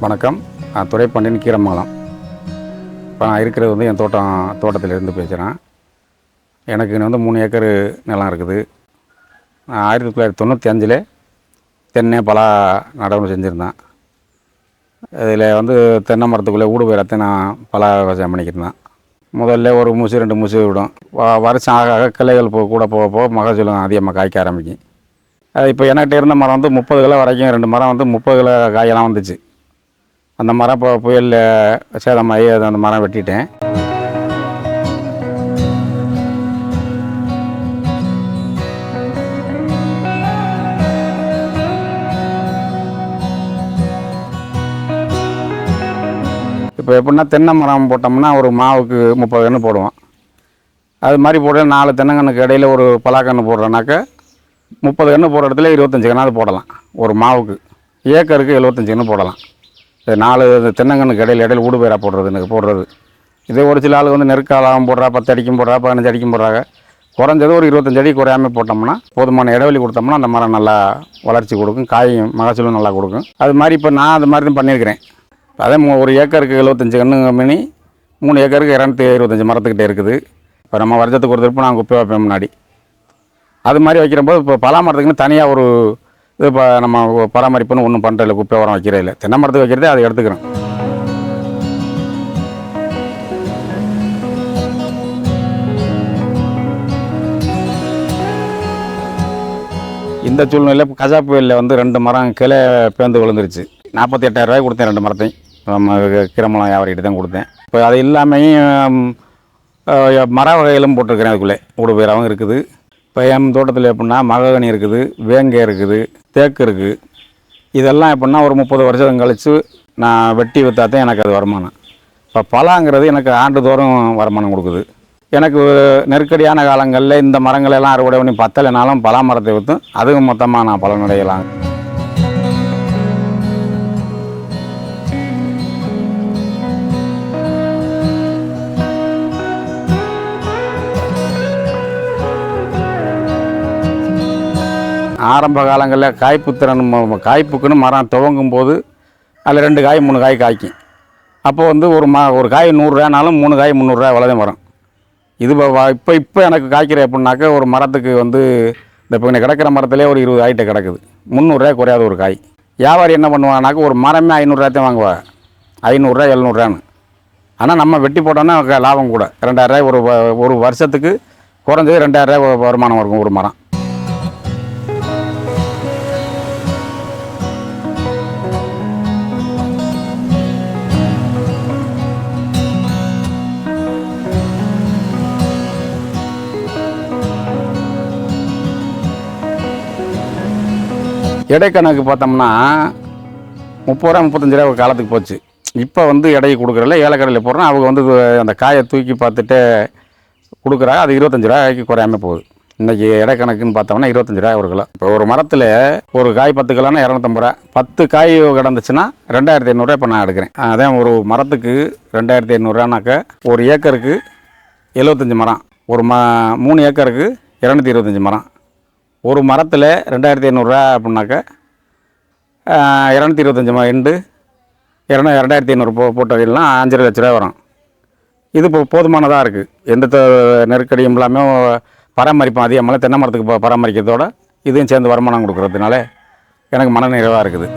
வணக்கம். நான் துரைப்பாண்டியன், கீரமங்கலம். இப்போ நான் இருக்கிறது வந்து என் தோட்டத்திலேருந்து பேசுகிறேன். எனக்கு இங்கே வந்து 3 ஏக்கர் நிலம் இருக்குது. நான் 1995 தென்னை பலா நடவு செஞ்சுருந்தேன். இதில் வந்து தென்னை மரத்துக்குள்ளே ஊடு பயிரத்தை நான் பலா விவசாயம் பண்ணிக்கிருந்தேன். முதல்ல ஒரு மூசு 2 மூசு விடும். வருஷம் ஆக ஆக கிளைகள் கூட போக போக மகசூலும் அதிகமாக காய்க்க ஆரம்பிக்கும். இப்போ என்கிட்ட இருந்த மரம் வந்து 30 கிலோ வரைக்கும் 2 மரம் வந்து 30 கிலோ காயெல்லாம் வந்துச்சு. அந்த மரம் இப்போ புயலில் சேதமாகி அந்த மரம் வெட்டிட்டேன். இப்போ எப்படின்னா தென்னை மரம் போட்டோம்னா ஒரு மாவுக்கு 30 கன்று போடுவோம். அது மாதிரி போட 4 தென்னங்கன்றுக்கு இடையில் ஒரு பலாக்கன்று போடுறோன்னாக்கா 30 கன்று போடுற இடத்துல 25 கன்னாவது போடலாம். ஒரு மாவுக்கு ஏக்கருக்கு 75 கன்று போடலாம். 4 தென்னங்கன்றுக்கு இடையில் ஊடு பயிராக போடுறது. இதே ஒரு சில ஆள் வந்து நெருக்காலம் போடுறா, 10 அடிக்கும் போடுறா, 15 அடிக்கும் போடுறாங்க. குறைஞ்சது ஒரு 25 அடி குறையாமல் போட்டோம்னா போதுமான இடைவெளி கொடுத்தோம்னா அந்த மரம் நல்லா வளர்ச்சி கொடுக்கும், காயும் மகசூலும் நல்லா கொடுக்கும். அது மாதிரி இப்போ நான் அது மாதிரி தான் பண்ணியிருக்கிறேன். அதே ஒரு ஏக்கருக்கு 75 கன்று மினி 3 ஏக்கருக்கு 225 மரத்துக்கிட்டே இருக்குது. இப்போ நம்ம வருஷத்துக்கு ஒரு திருப்பு நான் குப்பை வைப்பேன் முன்னாடி. அது மாதிரி வைக்கிறம்போது இப்போ பலா மரத்துக்குன்னு தனியாக ஒரு இது இப்போ நம்ம பராமரிப்புன்னு ஒன்றும் பண்ணுறதில்ல, குப்பை உரம் வைக்கிறே இல்லை. தென்னை மரத்துக்கு வைக்கிறதே அதை எடுத்துக்கிறோம். இந்த சூழ்நிலை கஜா புயலில் வந்து 2 மரம் கிளை பேர்ந்து விழுந்துருச்சு. 48,000 ரூபாய் கொடுத்தேன் 2 மரத்தையும். நம்ம கீரமங்கலம் வியாபாரிகிட்ட தான் கொடுத்தேன். இப்போ அது இல்லாமையும் மர வகைகளும் போட்டிருக்கிறேன். அதுக்குள்ளே ஊடு பயிராகவும் இருக்குது. இப்போ என் தோட்டத்தில் எப்படின்னா மகாகனி இருக்குது, வேங்கை இருக்குது, தேக்கு இருக்குது. இதெல்லாம் எப்படின்னா ஒரு 30 வருஷம் கழித்து நான் வெட்டி விற்றாதான் எனக்கு அது வருமானம். இப்போ பலாங்கிறது எனக்கு ஆண்டுதோறும் வருமானம் கொடுக்குது. எனக்கு நெருக்கடியான காலங்களில் இந்த மரங்களெல்லாம் அறுவடை பண்ணி பத்தலைனாலும் பலா மரத்தை விற்று அதுவும் மொத்தமாக நான் பலனடையலாம். ஆரம்ப காலங்களில் காய்ப்புக்குன்னு மரம் துவங்கும் போது அதில் 2 காய் 3 காய் காய்க்கும். அப்போது வந்து ஒரு காய் 100 ரூபானாலும் 3 காய் 300 ரூபா விலை வரும். இது இப்போ எனக்கு காய்க்கிற எப்படின்னாக்கா ஒரு மரத்துக்கு வந்து இந்த இப்போ கிடக்கிற மரத்துலேயே ஒரு 20 காய்கிட்ட கிடக்குது. 300 ரூபாய் குறையாத ஒரு காய். வியாபாரி என்ன பண்ணுவாங்கனாக்கா ஒரு மரமே 500 ரூபாய்த்தையும் வாங்குவாங்க, 500 ரூபா 700 ரூபான்னு. ஆனால் நம்ம வெட்டி போட்டோன்னா லாபம் கூட. 2000 ரூபாய் ஒரு வருஷத்துக்கு குறைஞ்சது 2000 ரூபாய் வருமானம் இருக்கும் ஒரு மரம். இடைக்கணக்கு பார்த்தோம்னா 30 ரூபா 35 ரூபா ஒரு காலத்துக்கு போச்சு. இப்போ வந்து எடையை கொடுக்குறல ஏலக்கடையில் போடுறோம். அவங்க வந்து அந்த காயை தூக்கி பார்த்துட்டு கொடுக்குறாங்க. அது 25 ரூபாய்க்கு குறையாமல் போகுது. இன்றைக்கி இடைக்கணக்குன்னு பார்த்தோம்னா 25 ரூபாய் ஒரு கிலோ. இப்போ ஒரு மரத்தில் ஒரு காய் 10 கிலோன்னா 250 ரூபா. 10 காய் கிடந்துச்சுன்னா 2500 ரூபா இப்போ நான் எடுக்கிறேன். அதான் ஒரு மரத்துக்கு 2500 ரூபானாக்கா ஒரு ஏக்கருக்கு 75 மரம், ஒரு 3 ஏக்கருக்கு 225 மரம். ஒரு மரத்தில் 2500 ரூபா அப்படின்னாக்கா 225 இண்டு 2500 போட்ட வகையிலாம் 5 லட்ச ரூபா வரும். இது இப்போ போதுமானதாக இருக்குது. எந்த நெருக்கடியும் இல்லாமல் பராமரிப்பும் அதிகமாக தென்னை மரத்துக்கு பராமரிக்கிறதோட இதையும் சேர்ந்து வருமானம் கொடுக்குறதுனால எனக்கு மன நிறைவாக இருக்குது.